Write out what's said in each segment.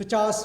50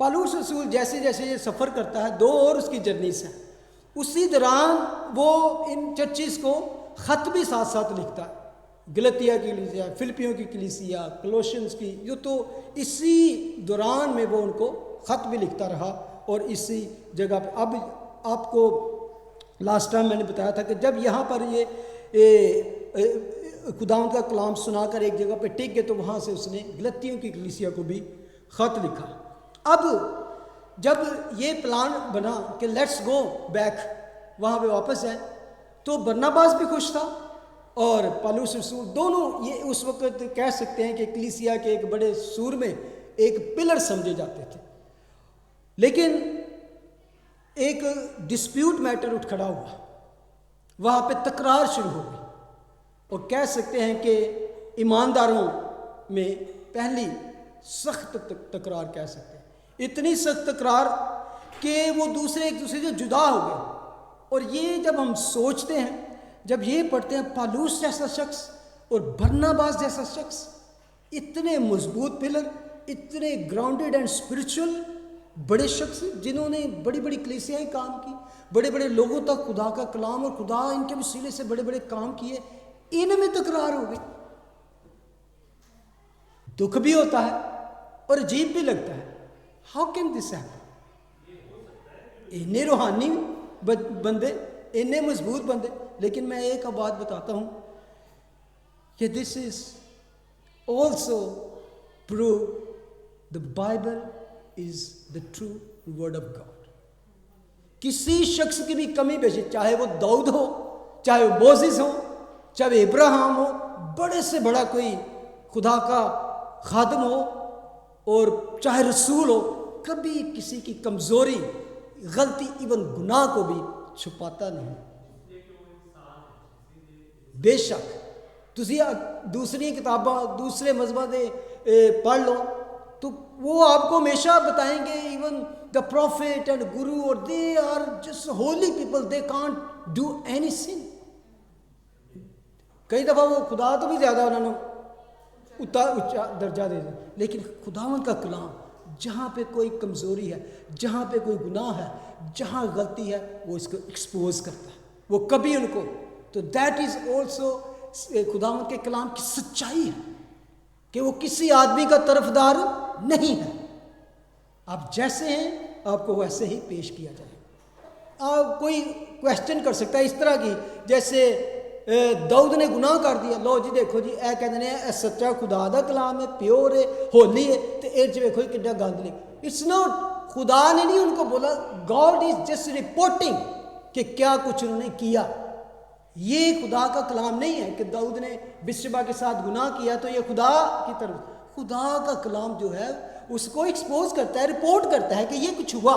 پالوس رسول جیسے جیسے یہ سفر کرتا ہے 2 اور اس کی جرنیز ہیں، اسی دوران وہ ان چرچز کو خط بھی ساتھ ساتھ لکھتا ہے، گلتیا کی کلیسیا، فلپیوں کی کلیسیا، کولوشنز کی، جو تو اسی دوران میں وہ ان کو خط بھی لکھتا رہا. اور اسی جگہ پہ اب آپ کو لاسٹ ٹائم میں نے بتایا تھا کہ جب یہاں پر یہ خداوند کا کلام سنا کر ایک جگہ پہ ٹک گئے تو وہاں سے اس نے گلتیوں کی کلیسیا کو بھی خط لکھا. اب جب یہ پلان بنا کہ لیٹس گو بیک، وہاں پہ واپس جائیں، تو برناباس بھی خوش تھا اور پالوس رسول، دونوں یہ اس وقت کہہ سکتے ہیں کہ کلیسیا کے ایک بڑے سور میں ایک پلر سمجھے جاتے تھے. لیکن ایک ڈسپیوٹ میٹر اٹھ کھڑا ہوا، وہاں پہ تکرار شروع ہو گئی، اور کہہ سکتے ہیں کہ ایمانداروں میں پہلی سخت تکرار کہہ سکتے ہیں. اتنی سخت تکرار کہ وہ ایک دوسرے سے جدا ہو گئے. اور یہ جب ہم سوچتے ہیں، جب یہ پڑھتے ہیں پالوس جیسا شخص اور برناباس جیسا شخص، اتنے مضبوط پلر، اتنے گراؤنڈڈ اینڈ اسپرچل بڑے شخص جنہوں نے بڑی بڑی کلیسیاں کام کی، بڑے بڑے لوگوں تک خدا کا کلام اور خدا ان کے وسیلے سے بڑے بڑے کام کیے، ان میں تکرار ہو گئی. دکھ بھی ہوتا ہے اور عجیب بھی لگتا ہے. How can this happen? اتنے روحانی بندے، اتنے مضبوط بندے، لیکن میں ایک بات بتاتا ہوں کہ this is also prove the Bible is the true word of God. کسی شخص کی بھی کمی بیشی، چاہے وہ داؤد ہو، چاہے وہ موسیس ہو، چاہے ابراہیم ہو، بڑے سے بڑا کوئی خدا کا خادم ہو اور چاہے رسول ہو، کبھی کسی کی کمزوری، غلطی، ایون گناہ کو بھی چھپاتا نہیں. بے شک تسی دوسری کتاباں دوسرے مذہباں دے پڑھ لو تو وہ آپ کو ہمیشہ بتائیں گے، even the prophet and guru, اور they are just holy people, they can't do any sin. کئی دفعہ وہ خدا تو بھی زیادہ انہوں نے اونچا درجہ دے دیں، لیکن خداوند کا کلام جہاں پہ کوئی کمزوری ہے، جہاں پہ کوئی گناہ ہے، جہاں غلطی ہے، وہ اس کو ایکسپوز کرتا ہے. وہ کبھی ان کو، تو دیٹ از آلسو خداوند کے کلام کی سچائی ہے کہ وہ کسی آدمی کا طرفدار نہیں ہے. آپ جیسے ہیں آپ کو ویسے ہی پیش کیا جائے. آپ کوئی کویسچن کر سکتا ہے اس طرح کی، جیسے داؤد نے گناہ کر دیا، لو جی دیکھو جی اے کہتے ہیں اے سچا خدا دا کلام ہے، پیور ہے، ہولی ہے، تو اے دیکھو کتنا گند لے. اٹس ناٹ، خدا نے نہیں ان کو بولا، گاڈ از جسٹ رپورٹنگ کہ کیا کچھ انہوں نے کیا. یہ خدا کا کلام نہیں ہے کہ داؤد نے بتشبہ کے ساتھ گناہ کیا تو یہ خدا کی طرف. خدا کا کلام جو ہے اس کو ایکسپوز کرتا ہے، رپورٹ کرتا ہے کہ یہ کچھ ہوا.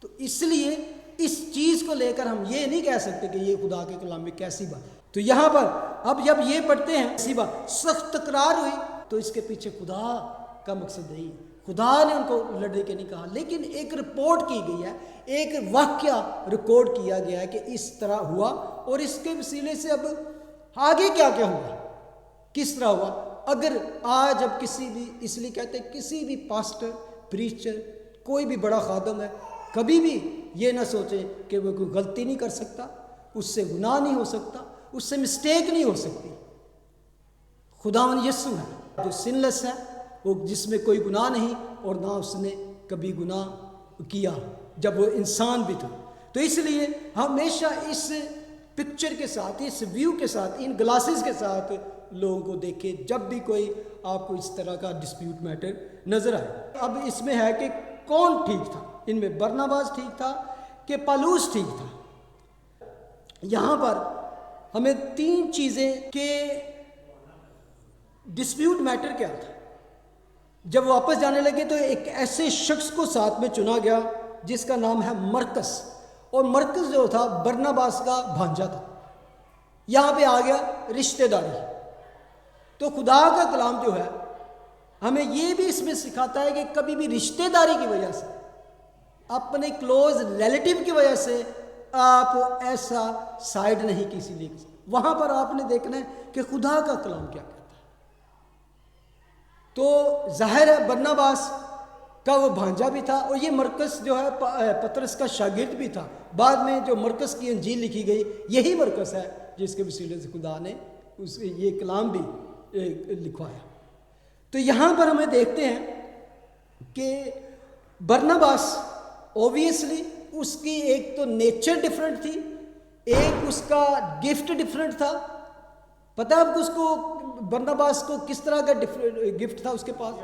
تو اس لیے اس چیز کو لے کر ہم یہ نہیں کہہ سکتے کہ یہ خدا کے کلام میں کیسی بات. تو یہاں پر اب جب یہ پڑھتے ہیں ایسی بات سخت تکرار ہوئی تو اس کے پیچھے خدا کا مقصد نہیں ہے. خدا نے ان کو لڑنے کے نہیں کہا، لیکن ایک رپورٹ کی گئی ہے، ایک واقعہ ریکارڈ کیا گیا ہے کہ اس طرح ہوا، اور اس کے وسیلے سے اب آگے کیا کیا ہوا، کس طرح ہوا. اگر آج جب کسی بھی، اس لیے کہتے ہیں کسی بھی پاسٹر، پریچر، کوئی بھی بڑا خادم ہے، کبھی بھی یہ نہ سوچے کہ وہ کوئی غلطی نہیں کر سکتا، اس سے گناہ نہیں ہو سکتا، اس سے مسٹیک نہیں ہو سکتی. خداوند یسوع ہے جو سن لیس ہے، وہ جس میں کوئی گناہ نہیں، اور نہ اس نے کبھی گناہ کیا جب وہ انسان بھی تھا. تو اس لیے ہمیشہ اس پکچر کے ساتھ، اس ویو کے ساتھ، ان گلاسز کے ساتھ لوگوں کو دیکھے جب بھی کوئی آپ کو اس طرح کا ڈسپیوٹ میٹر نظر آئے. اب اس میں ہے کہ کون ٹھیک تھا، ان میں برناباس ٹھیک تھا کہ پالوس ٹھیک تھا. یہاں پر ہمیں 3 چیزیں کہ ڈسپیوٹ میٹر کیا تھا. جب واپس جانے لگے تو ایک ایسے شخص کو ساتھ میں چنا گیا جس کا نام ہے مرکس، اور مرکس جو تھا برناباس کا بھانجا تھا. یہاں پہ آ گیا رشتہ داری. تو خدا کا کلام جو ہے ہمیں یہ بھی اس میں سکھاتا ہے کہ کبھی بھی رشتہ داری کی وجہ سے، اپنے کلوز ریلیٹیو کی وجہ سے آپ ایسا سائڈ نہیں کسی لیے. وہاں پر آپ نے دیکھنا ہے کہ خدا کا کلام کیا کہتا ہے. تو ظاہر ہے برناباس کا وہ بھانجا بھی تھا، اور یہ مرکز جو ہے پطرس کا شاگرد بھی تھا۔ بعد میں جو مرکز کی انجیل لکھی گئی یہی مرکز ہے جس کے وسیلے سے خدا نے یہ کلام بھی لکھوایا۔ تو یہاں پر ہمیں دیکھتے ہیں کہ برناباس اوبویسلی اس کی ایک تو نیچر ڈیفرنٹ تھی، ایک اس کا گفٹ ڈیفرنٹ تھا۔ پتہ آپ کو اس کو برناباس کو کس طرح کا گفٹ تھا اس کے پاس؟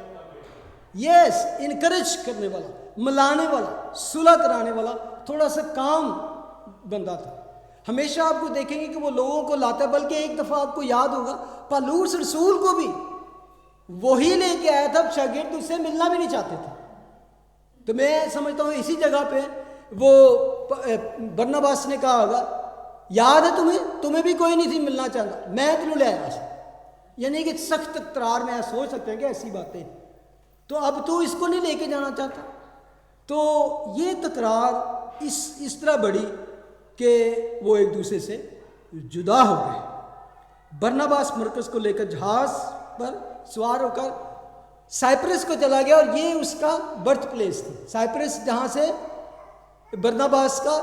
یس، انکریج کرنے والا، ملانے والا، صلح کرانے والا، تھوڑا سا کام بندہ تھا۔ ہمیشہ آپ کو دیکھیں گے کہ وہ لوگوں کو لاتا ہے، بلکہ ایک دفعہ آپ کو یاد ہوگا پالوس رسول کو بھی وہی لے کے آیا تھا، شاگرد اس سے ملنا بھی نہیں چاہتے تھے۔ تو میں سمجھتا ہوں اسی جگہ پہ وہ برناباس نے کہا ہوگا، یاد ہے تمہیں بھی کوئی نہیں تھی ملنا چاہتا، میں تمہیں لے آیا۔ یعنی کہ سخت اقرار میں سوچ سکتے ہیں کہ ایسی باتیں، تو اب تو اس کو نہیں لے کے جانا چاہتا۔ تو یہ تکرار اس طرح بڑھی کہ وہ ایک دوسرے سے جدا ہو گئے۔ برناباس مرکز کو لے کر جہاز پر سوار ہو کر سائپرس کو چلا گیا، اور یہ اس کا برتھ پلیس تھی۔ سائپرس جہاں سے برناباس کا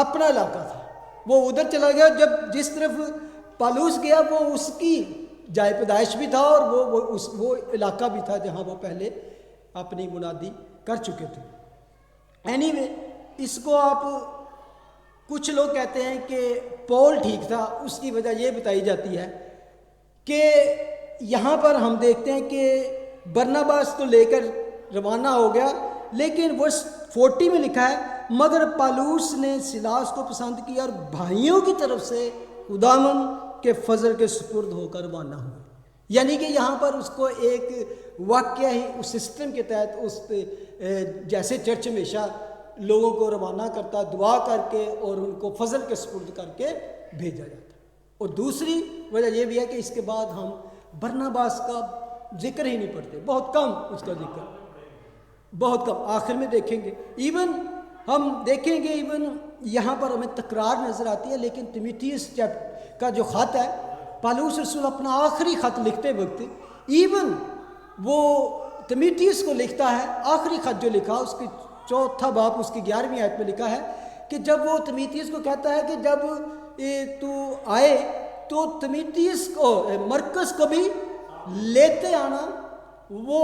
اپنا علاقہ تھا، وہ ادھر چلا گیا۔ جب جس طرف پالوس گیا وہ اس کی جائے پیدائش بھی تھا، اور وہ علاقہ بھی تھا جہاں وہ پہلے اپنی منادی کر چکے تھے۔ اینی وے، اس کو آپ کچھ لوگ کہتے ہیں کہ پول ٹھیک تھا۔ اس کی وجہ یہ بتائی جاتی ہے کہ یہاں پر ہم دیکھتے ہیں کہ برناباس کو لے کر روانہ ہو گیا، لیکن ورس 40 میں لکھا ہے مگر پالوس نے سلاس کو پسند کیا اور بھائیوں کی طرف سے خداوند کے فضل کے سپرد ہو کر روانہ ہوئے۔ یعنی کہ یہاں پر اس کو ایک واقعہ ہی اس سسٹم کے تحت اس جیسے چرچ ہمیشہ لوگوں کو روانہ کرتا، دعا کر کے اور ان کو فضل کے سپرد کر کے بھیجا جاتا۔ اور دوسری وجہ یہ بھی ہے کہ اس کے بعد ہم برناباس کا ذکر ہی نہیں پڑھتے، بہت کم اس کا ذکر، بہت کم، آخر میں دیکھیں گے۔ ایون ہم دیکھیں گے ایون یہاں پر ہمیں تکرار نظر آتی ہے، لیکن تیموتھیوس کا جو خط ہے، پالوس رسول اپنا آخری خط لکھتے وقت ایون وہ تیموتھیوس کو لکھتا ہے، آخری خط جو لکھا اس کی 4 باب اس کی 11ویں آیت میں لکھا ہے کہ جب وہ تیموتھیوس کو کہتا ہے کہ جب تو آئے تو تیموتھیوس کو مرکز کو بھی لیتے آنا، وہ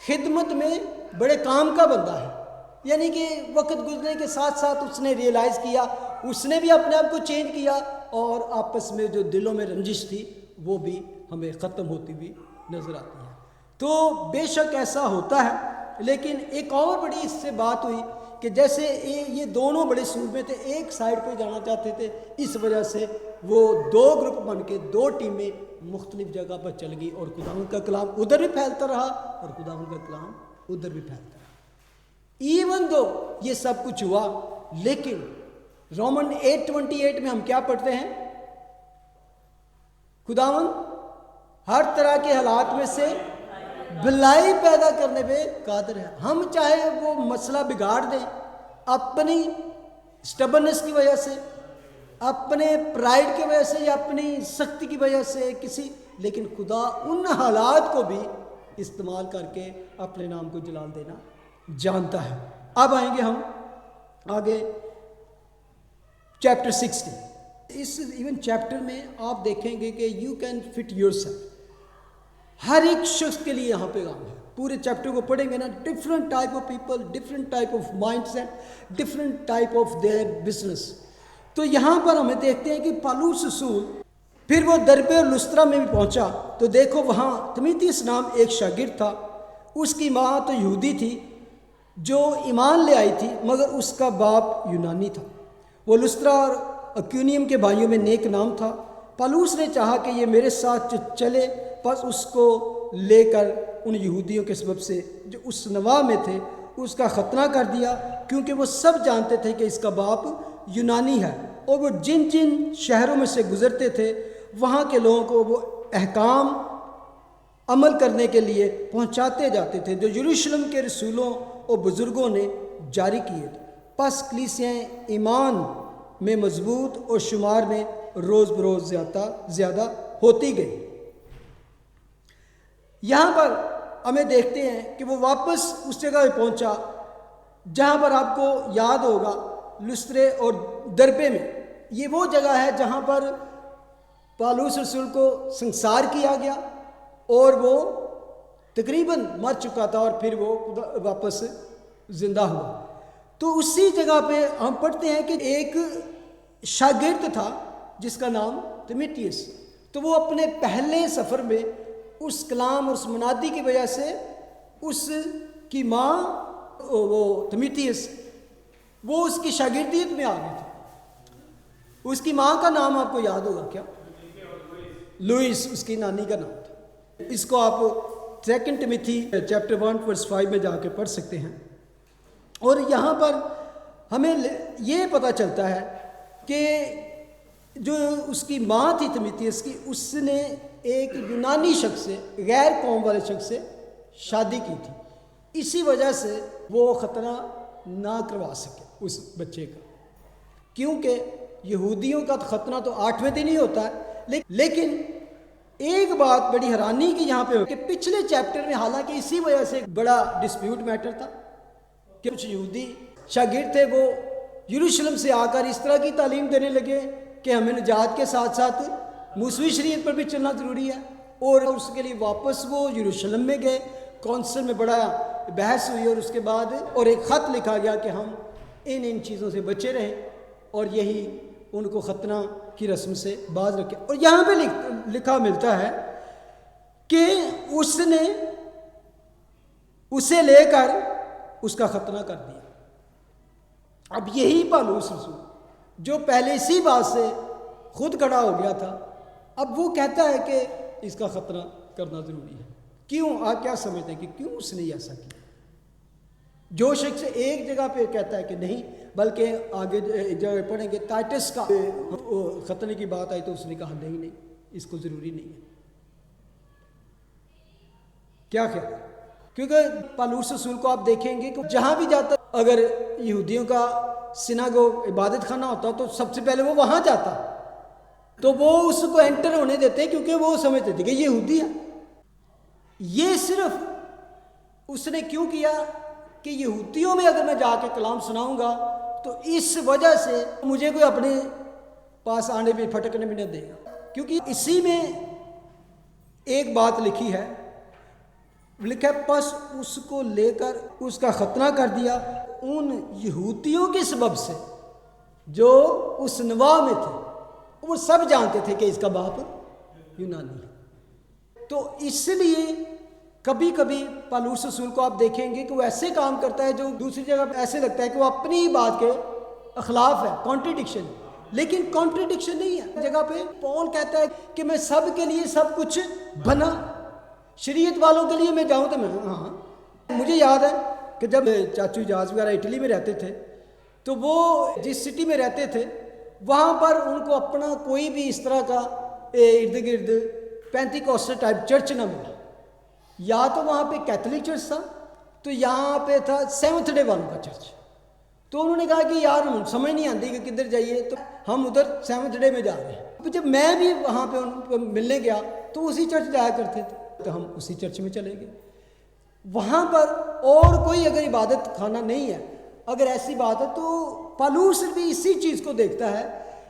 خدمت میں بڑے کام کا بندہ ہے۔ یعنی کہ وقت گزرنے کے ساتھ ساتھ اس نے ریئلائز کیا، اس نے بھی اپنے آپ کو چینج کیا، اور آپس میں جو دلوں میں رنجش تھی وہ بھی ہمیں ختم ہوتی ہوئی نظر آتی ہے۔ تو بے شک ایسا ہوتا ہے، لیکن ایک اور بڑی اس سے بات ہوئی کہ جیسے یہ دونوں بڑے صوبے تھے، ایک سائڈ پہ جانا چاہتے تھے، اس وجہ سے وہ 2 گروپ بن کے 2 ٹیمیں مختلف جگہ پر چل گئی، اور خداوند کا کلام ادھر بھی پھیلتا رہا اور خداوند کا کلام ادھر بھی پھیلتا رہا۔ ایون دو یہ سب کچھ ہوا، لیکن رومن 8:28 میں ہم کیا پڑھتے ہیں؟ خداوند ہر طرح کے حالات میں سے بھلائی پیدا کرنے پہ قادر ہے۔ ہم چاہے وہ مسئلہ بگاڑ دیں اپنی سٹبرنس کی وجہ سے، اپنے پرائڈ کی وجہ سے، یا اپنی سختی کی وجہ سے لیکن خدا ان حالات کو بھی استعمال کر کے اپنے نام کو جلال دینا جانتا ہے۔ اب آئیں گے ہم آگے چیپٹر 60۔ اس ایون چیپٹر میں آپ دیکھیں گے کہ you can fit yourself, ہر ایک شخص کے لیے یہاں پیغام ہے۔ پورے چیپٹر کو پڑھیں گے نا، different type of people, different type of mind set, different type of their business. تو یہاں پر ہمیں دیکھتے ہیں کہ پالوس رسول پھر وہ دربے اور لسترا میں بھی پہنچا، تو دیکھو وہاں تیموتھیوس نام ایک شاگرد تھا، اس کی ماں تو یہودی تھی جو ایمان لے آئی تھی، مگر اس کا باپ یونانی تھا۔ وہ لسترا اور اکیونیم کے بھائیوں میں نیک نام تھا۔ پالوس نے چاہا کہ یہ میرے ساتھ چلے، پس اس کو لے کر ان یہودیوں کے سبب سے جو اس نواح میں تھے اس کا ختنہ کر دیا، کیونکہ وہ سب جانتے تھے کہ اس کا باپ یونانی ہے، اور وہ جن جن شہروں میں سے گزرتے تھے وہاں کے لوگوں کو وہ احکام عمل کرنے کے لیے پہنچاتے جاتے تھے جو یروشلم کے رسولوں اور بزرگوں نے جاری کیے تھے۔ پس کلیسیاں ایمان میں مضبوط اور شمار میں روز بروز زیادہ ہوتی گئی۔ یہاں پر ہمیں دیکھتے ہیں کہ وہ واپس اس جگہ پہ پہنچا جہاں پر آپ کو یاد ہوگا لسطرے اور دربے میں، یہ وہ جگہ ہے جہاں پر پالوس رسول کو سنسار کیا گیا اور وہ تقریباً مر چکا تھا اور پھر وہ واپس زندہ ہوا۔ تو اسی جگہ پہ ہم پڑھتے ہیں کہ ایک شاگرد تھا جس کا نام تیموتھیوس، تو وہ اپنے پہلے سفر میں اس کلام اور اس منادی کی وجہ سے اس کی ماں وہ تیموتھیوس وہ اس کی شاگردیت میں آ گئی تھی۔ اس کی ماں کا نام آپ کو یاد ہوگا کیا؟ لوئس اس کی نانی کا نام تھا۔ اس کو آپ 2 تیموتھی چیپٹر 1:5 میں جا کے پڑھ سکتے ہیں۔ اور یہاں پر ہمیں یہ پتہ چلتا ہے کہ جو اس کی ماں تھی تیموتھیوس کی، اس نے ایک یونانی شخص سے، غیر قوم والے شخص سے شادی کی تھی، اسی وجہ سے وہ ختنہ نہ کروا سکے اس بچے کا، کیونکہ یہودیوں کا ختنہ تو 8ویں دن ہی ہوتا ہے۔ لیکن ایک بات بڑی حیرانی کی یہاں پہ کہ پچھلے چیپٹر میں حالانکہ اسی وجہ سے ایک بڑا ڈسپیوٹ میٹر تھا کہ کچھ یہودی شاگرد تھے، وہ یروشلم سے آ کر اس طرح کی تعلیم دینے لگے کہ ہمیں نجات کے ساتھ ساتھ موسوی شریعت پر بھی چلنا ضروری ہے، اور اس کے لیے واپس وہ یروشلم میں گئے، کونسل میں بڑا بحث ہوئی اور اس کے بعد اور ایک خط لکھا گیا کہ ہم ان چیزوں سے بچے رہیں اور یہی ان کو ختنہ کی رسم سے باز رکھے۔ اور یہاں پہ لکھا ملتا ہے کہ اس نے اسے لے کر اس کا ختنہ کر دیا۔ اب یہی پالوس رسول جو پہلے اسی بات سے خود کھڑا ہو گیا تھا، اب وہ کہتا ہے کہ اس کا ختنہ کرنا ضروری ہے۔ کیوں؟ آپ کیا سمجھتے ہیں کہ کیوں اس نے ایسا کیا؟ جو شخص ایک جگہ پہ کہتا ہے کہ نہیں، بلکہ آگے جگہ پڑھیں گے ٹائٹس کا ختنے کی بات آئی تو اس نے کہا نہیں اس کو ضروری نہیں ہے۔ کیا خیال؟ کیونکہ پالوس رسول کو آپ دیکھیں گے کہ جہاں بھی جاتا، اگر یہودیوں کا سیناگوگ عبادت خانہ ہوتا تو سب سے پہلے وہ وہاں جاتا، تو وہ اس کو انٹر ہونے دیتے کیونکہ وہ سمجھتے تھے کہ یہ یہودی ہے۔ یہ صرف اس نے کیوں کیا کہ یہودیوں میں اگر میں جا کے کلام سناؤں گا تو اس وجہ سے مجھے کوئی اپنے پاس آنے بھی پھٹکنے بھی نہ دے گا، کیونکہ اسی میں ایک بات لکھی ہے، لکھا ہے پس اس کو لے کر اس کا ختنہ کر دیا ان یہودیوں کے سبب سے جو اس نواح میں تھے، وہ سب جانتے تھے کہ اس کا باپ یونانی ہے۔ تو اس لیے کبھی کبھی پالوس رسول کو آپ دیکھیں گے کہ وہ ایسے کام کرتا ہے جو دوسری جگہ ایسے لگتا ہے کہ وہ اپنی ہی بات کے اخلاف ہے، کانٹریڈکشن، لیکن کانٹریڈکشن نہیں ہے۔ جگہ پہ پول کہتا ہے کہ میں سب کے لیے سب کچھ بنا، شریعت والوں کے لیے میں جاؤں تو میں مجھے یاد ہے کہ جب چاچو اجاز وغیرہ اٹلی میں رہتے تھے تو وہ جس سٹی میں رہتے تھے وہاں پر ان کو اپنا کوئی بھی اس طرح کا ارد گرد پینتیکوسٹل ٹائپ چرچ نہ ملا، یا تو وہاں پہ کیتھولک چرچ تھا تو یہاں پہ تھا سیونتھ ڈے والوں کا چرچ۔ تو انہوں نے کہا کہ یار سمجھ نہیں آتی کہ کدھر جائیے، تو ہم ادھر سیونتھ ڈے میں جا رہے ہیں۔ جب میں بھی وہاں پہ ان کو ملنے گیا تو اسی چرچ جایا کرتے تھے، تو ہم اسی چرچ میں چلے گئے۔ وہاں پر اور کوئی اگر عبادت خانہ نہیں ہے، اگر ایسی بات ہے تو پالوس بھی اسی چیز کو دیکھتا ہے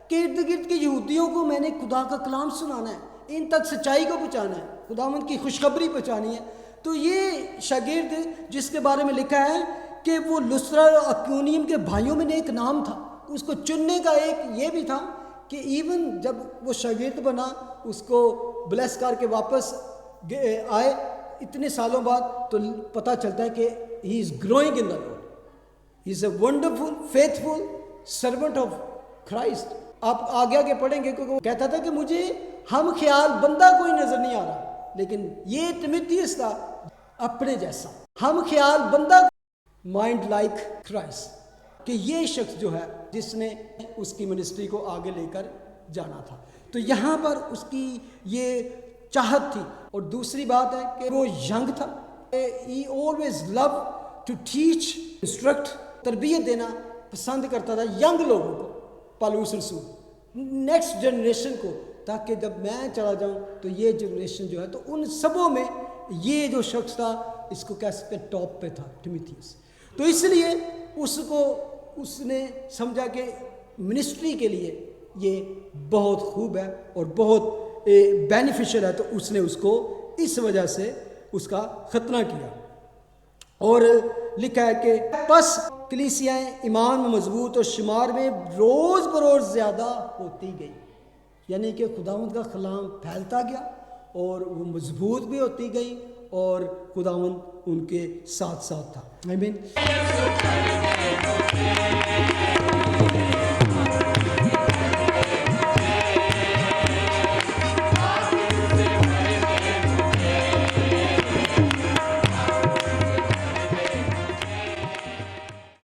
کہ ارد گرد کے یہودیوں کو میں نے خدا کا کلام سنانا ہے، ان تک سچائی کو پہنچانا ہے، خداوند کی خوشخبری پہنچانی ہے۔ تو یہ شاگرد جس کے بارے میں لکھا ہے کہ وہ لسرا اور اکیونیم کے بھائیوں میں نے ایک نام تھا، اس کو چننے کا ایک یہ بھی تھا کہ ایون جب وہ شاگرد بنا اس کو بلیس کر کے واپس آئے اتنے سالوں بعد، تو پتہ چلتا ہے کہ he is growing in the Lord, he is a wonderful faithful servant of Christ. آپ آگے آگے پڑھیں گے کیونکہ وہ کہتا تھا کہ مجھے ہم خیال بندہ کوئی نظر نہیں آ رہا، لیکن یہ تیموتھیوس تھا اپنے جیسا ہم خیال بندہ، مائنڈ لائک کرائسٹ، کہ یہ شخص جو ہے جس نے اس کی منسٹری کو آگے لے کر جانا تھا۔ تو یہاں پر اس کی یہ چاہت تھی، اور دوسری بات ہے کہ وہ ینگ تھا، he always loved to teach, instruct، تربیت دینا پسند کرتا تھا ینگ لوگوں کو، پالوس رسول نیکسٹ جنریشن کو، تاکہ جب میں چلا جاؤں تو یہ جنریشن جو ہے تو ان سبوں میں یہ جو شخص تھا اس کو کہہ سکتے ہیں ٹاپ پہ تھا، ٹیموتھیوس. تو اس لیے اس نے سمجھا کہ منسٹری کے لیے یہ بہت خوب ہے اور بہت بینیفیشل ہے، تو اس نے اس کو اس وجہ سے اس کا ختنہ کیا. اور لکھا ہے کہ پس کلیسیائیں ایمان میں مضبوط اور شمار میں روز بروز زیادہ ہوتی گئی، یعنی کہ خداوند کا کلام پھیلتا گیا اور وہ مضبوط بھی ہوتی گئی اور خداوند ان کے ساتھ ساتھ تھا. آمین.